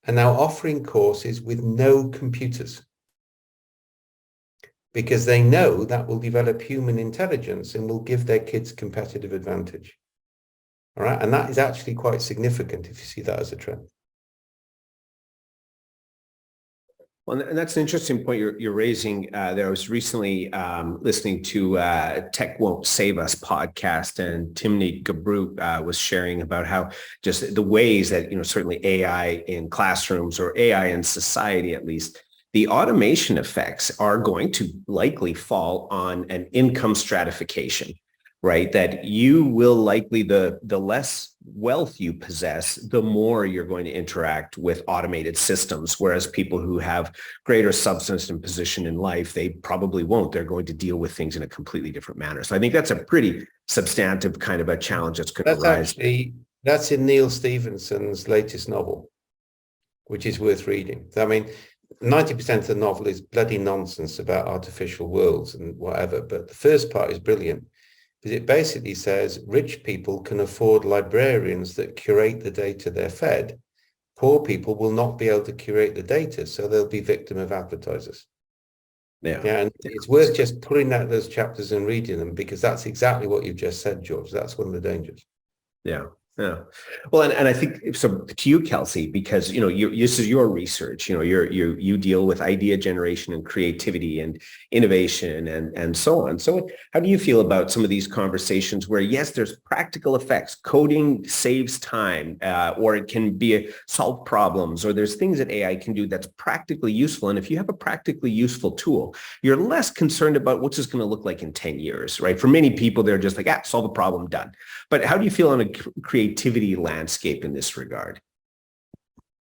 are now offering courses with no computers because they know that will develop human intelligence and will give their kids competitive advantage. All right. And that is actually quite significant if you see that as a trend. Well, and that's an interesting point you're raising there. I was recently listening to Tech Won't Save Us podcast, and Timney Gabru was sharing about how just the ways that, certainly AI in classrooms or AI in society, at least, the automation effects are going to likely fall on an income stratification, right? That you will likely, the less wealth you possess, the more you're going to interact with automated systems, whereas people who have greater substance and position in life, they probably won't. They're going to deal with things in a completely different manner. So I think that's a pretty substantive kind of a challenge that's going to rise. That's in Neil Stephenson's latest novel, which is worth reading. I mean, 90% of the novel is bloody nonsense about artificial worlds and whatever, but the first part is brilliant because it basically says rich people can afford librarians that curate the data they're fed. Poor people will not be able to curate the data, so they'll be victim of advertisers. Yeah, and it's worth just pulling out those chapters and reading them because that's exactly what you've just said, George. That's one of the dangers. Yeah. Yeah. Well, and I think so to you, Kelsey, because, this is your research, you deal with idea generation and creativity and innovation and so on. So how do you feel about some of these conversations where, yes, there's practical effects, coding saves time, or it can be solve problems, or there's things that AI can do that's practically useful. And if you have a practically useful tool, you're less concerned about what's this going to look like in 10 years, right? For many people, they're just like, solve a problem, done. But how do you feel on a creativity landscape in this regard?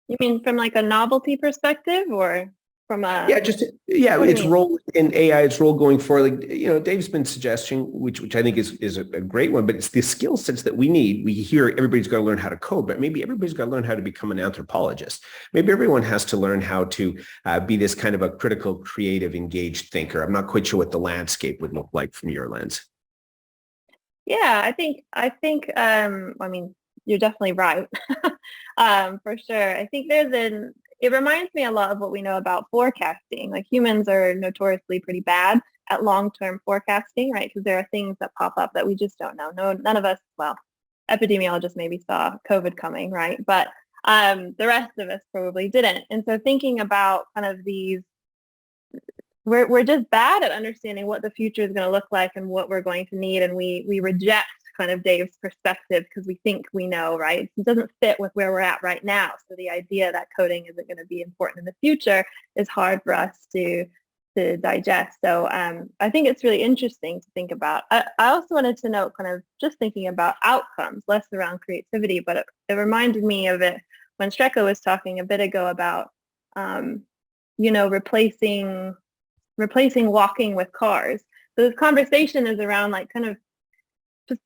You mean from like a novelty perspective or from a... Its role in AI, its role going forward. Like, Dave's been suggesting, which I think is a great one, but it's the skill sets that we need. We hear everybody's got to learn how to code, but maybe everybody's got to learn how to become an anthropologist. Maybe everyone has to learn how to be this kind of a critical, creative, engaged thinker. I'm not quite sure what the landscape would look like from your lens. Yeah, I think, you're definitely right. For sure. I think it reminds me a lot of what we know about forecasting. Like humans are notoriously pretty bad at long-term forecasting, right? Because there are things that pop up that we just don't know. None of us, well, epidemiologists maybe saw COVID coming, right? But the rest of us probably didn't. And so thinking about kind of these, we're just bad at understanding what the future is going to look like and what we're going to need. And we reject kind of Dave's perspective because we think we know, right? It doesn't fit with where we're at right now. So the idea that coding isn't going to be important in the future is hard for us to digest. So I think it's really interesting to think about. I also wanted to note kind of just thinking about outcomes, less around creativity, but it reminded me of it when Srecko was talking a bit ago about, replacing walking with cars. So this conversation is around like kind of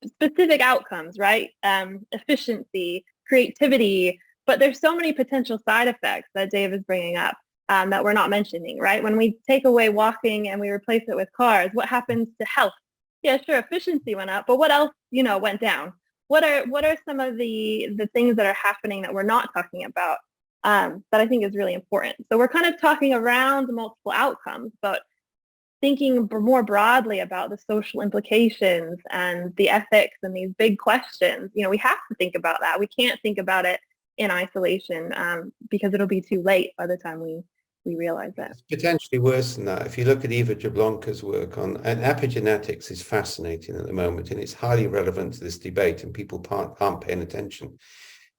specific outcomes, right? Efficiency, creativity, but there's so many potential side effects that Dave is bringing up that we're not mentioning, right? When we take away walking and we replace it with cars, what happens to health? Yeah, sure, efficiency went up, but what else, went down? What are some of the things that are happening that we're not talking about that I think is really important? So we're kind of talking around multiple outcomes, but thinking more broadly about the social implications and the ethics and these big questions, we have to think about that. We can't think about it in isolation because it'll be too late by the time we realize that. It's potentially worse than that. If you look at Eva Jablonka's work on, and epigenetics is fascinating at the moment, and it's highly relevant to this debate, and people aren't paying attention.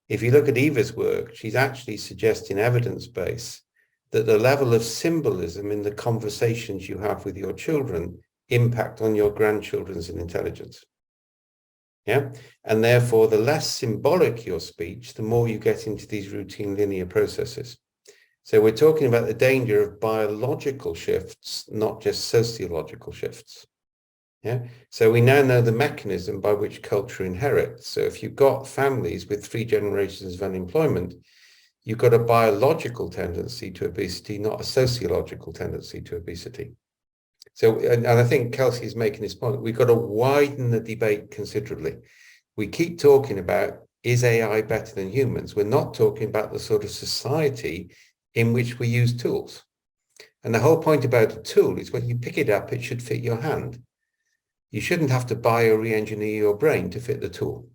If you look at Eva's work, she's actually suggesting evidence-based that the level of symbolism in the conversations you have with your children impact on your grandchildren's intelligence. Yeah. And therefore, the less symbolic your speech, the more you get into these routine linear processes. So we're talking about the danger of biological shifts, not just sociological shifts. Yeah. So we now know the mechanism by which culture inherits. So if you've got families with 3 generations of unemployment, you've got a biological tendency to obesity, not a sociological tendency to obesity. So, and I think Kelsey is making this point, we've got to widen the debate considerably. We keep talking about, is AI better than humans? We're not talking about the sort of society in which we use tools. And the whole point about a tool is when you pick it up, it should fit your hand. You shouldn't have to buy or re-engineer your brain to fit the tool.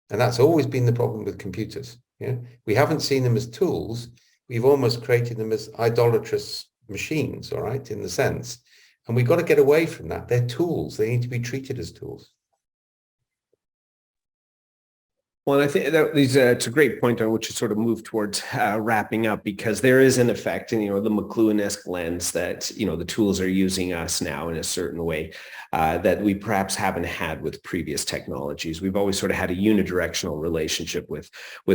And that's always been the problem with computers. Yeah, we haven't seen them as tools. We've almost created them as idolatrous machines, all right, in the sense. And we've got to get away from that. They're tools. They need to be treated as tools. Well, I think it's a great point on which to sort of move towards wrapping up, because there is an effect in, the McLuhan-esque lens that, the tools are using us now in a certain way that we perhaps haven't had with previous technologies. We've always sort of had a unidirectional relationship with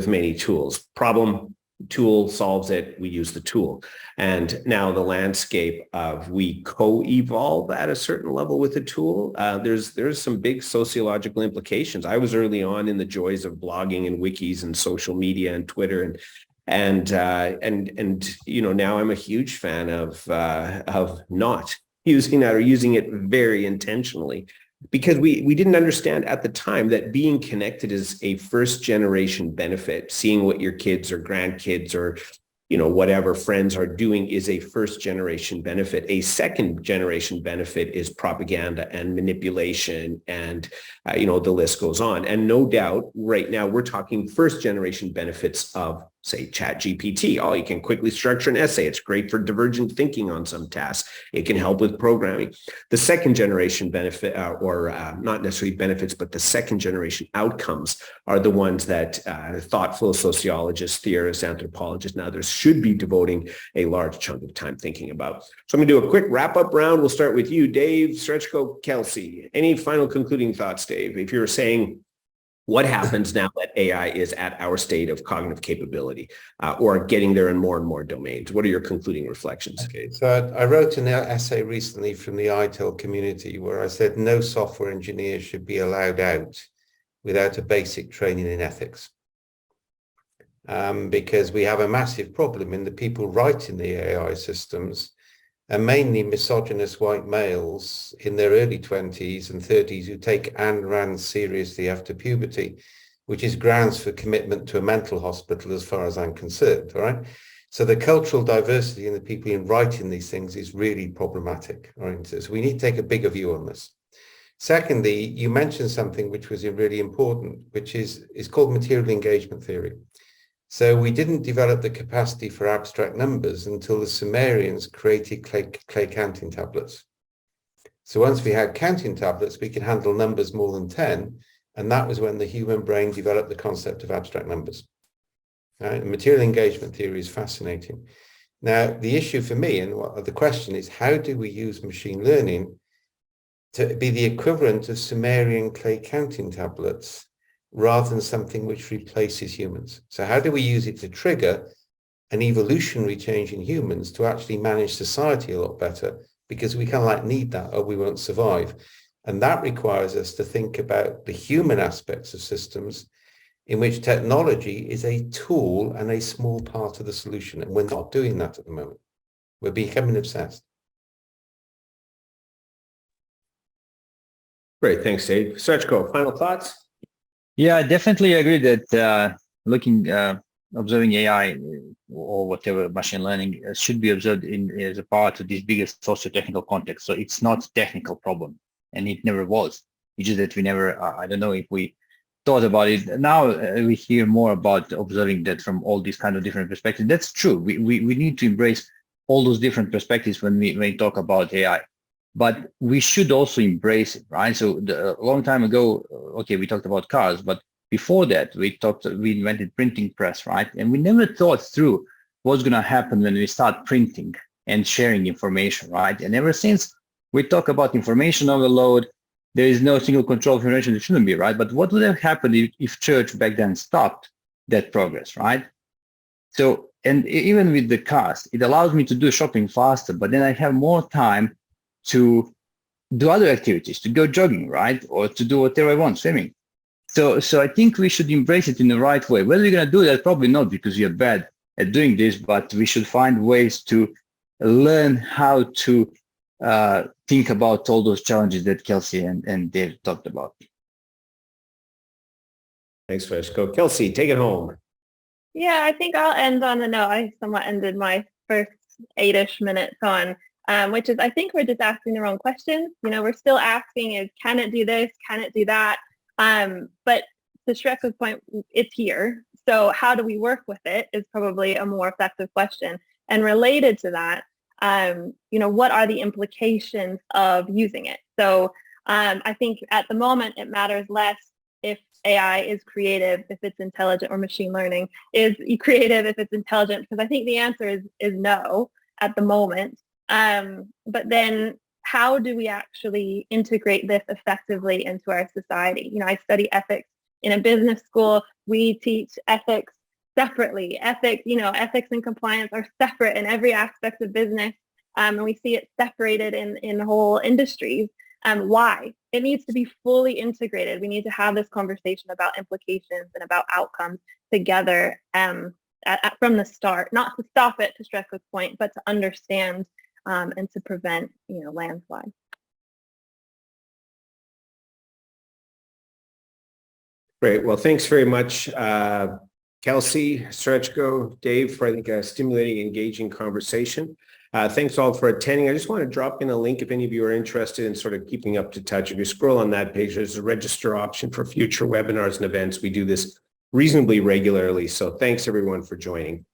many tools. Problem, tool solves it, we use the tool. And now the landscape of we co-evolve at a certain level with the tool, there's some big sociological implications. I was early on in the joys of blogging and wikis and social media and Twitter and you know, now I'm a huge fan of not using that or using it very intentionally, because we didn't understand at the time that being connected is a first generation benefit. Seeing what your kids or grandkids or, you know, whatever friends are doing is a first generation benefit. A second generation benefit is propaganda and manipulation, and you know, the list goes on. And no doubt right now we're talking first generation benefits of, say, ChatGPT. Oh, you can quickly structure an essay. It's great for divergent thinking on some tasks. It can help with programming. The second generation benefit, not necessarily benefits, but the second generation outcomes are the ones that thoughtful sociologists, theorists, anthropologists, and others should be devoting a large chunk of time thinking about. So I'm going to do a quick wrap-up round. We'll start with you, Dave, Srecko, Kelsey. Any final concluding thoughts, Dave? If you're saying, what happens now that AI is at our state of cognitive capability or getting there in more domains? What are your concluding reflections? Okay, so I wrote an essay recently from the ITIL community where I said no software engineer should be allowed out without a basic training in ethics. Because we have a massive problem in the people writing the AI systems are mainly misogynist white males in their early 20s and 30s who take Ayn Rand seriously after puberty, which is grounds for commitment to a mental hospital as far as I'm concerned, all right? So the cultural diversity in the people in writing these things is really problematic, all right? So we need to take a bigger view on this. Secondly, you mentioned something which was really important, which is called material engagement theory. So we didn't develop the capacity for abstract numbers until the Sumerians created clay counting tablets. So once we had counting tablets, we could handle numbers more than 10. And that was when the human brain developed the concept of abstract numbers. Right? And material engagement theory is fascinating. Now, the issue for me and the question is, how do we use machine learning to be the equivalent of Sumerian clay counting tablets rather than something which replaces humans? So how do we use it to trigger an evolutionary change in humans to actually manage society a lot better? Because we kind of like need that or we won't survive. And that requires us to think about the human aspects of systems in which technology is a tool and a small part of the solution. And we're not doing that at the moment. We're becoming obsessed. Great, thanks, Dave. Srecko, final thoughts? Yeah, I definitely agree that observing AI or whatever machine learning should be observed as a part of this biggest socio-technical context. So it's not a technical problem, and it never was. It's just that we never, I don't know if we thought about it. Now we hear more about observing that from all these kind of different perspectives. That's true. We need to embrace all those different perspectives when we talk about AI. But we should also embrace it, right? So a long time ago, okay, we talked about cars, but before that, we invented printing press, right? And we never thought through what's going to happen when we start printing and sharing information, right? And ever since we talk about information overload, there is no single control of information. It shouldn't be, right? But what would have happened if church back then stopped that progress, right? So, and even with the cars, it allows me to do shopping faster, but then I have more time to do other activities, to go jogging, right? Or to do whatever I want, swimming. So I think we should embrace it in the right way. Whether we're going to do that, probably not because we are bad at doing this, but we should find ways to learn how to think about all those challenges that Kelsey and Dave talked about. Thanks, Srecko. Kelsey, take it home. Yeah, I think I'll end on a note I somewhat ended my first 8-ish minutes on, which is I think we're just asking the wrong questions. You know, we're still asking is, can it do this? Can it do that? But to Srecko's point, it's here. So how do we work with it is probably a more effective question. And related to that, you know, what are the implications of using it? So I think at the moment it matters less if AI is creative, if it's intelligent, or machine learning is creative if it's intelligent, because I think the answer is no at the moment. But then how do we actually integrate this effectively into our society? You know, I study ethics in a business school. We teach ethics separately. Ethics and compliance are separate in every aspect of business, and we see it separated in whole industries. Why? It needs to be fully integrated. We need to have this conversation about implications and about outcomes together from the start, not to stop it, to Srecko's point, but to understand and to prevent, landslides. Great. Well, thanks very much, Kelsey, Srecko, Dave, for I think a stimulating, engaging conversation. Thanks all for attending. I just want to drop in a link if any of you are interested in sort of keeping up to touch. If you scroll on that page, there's a register option for future webinars and events. We do this reasonably regularly. So thanks everyone for joining.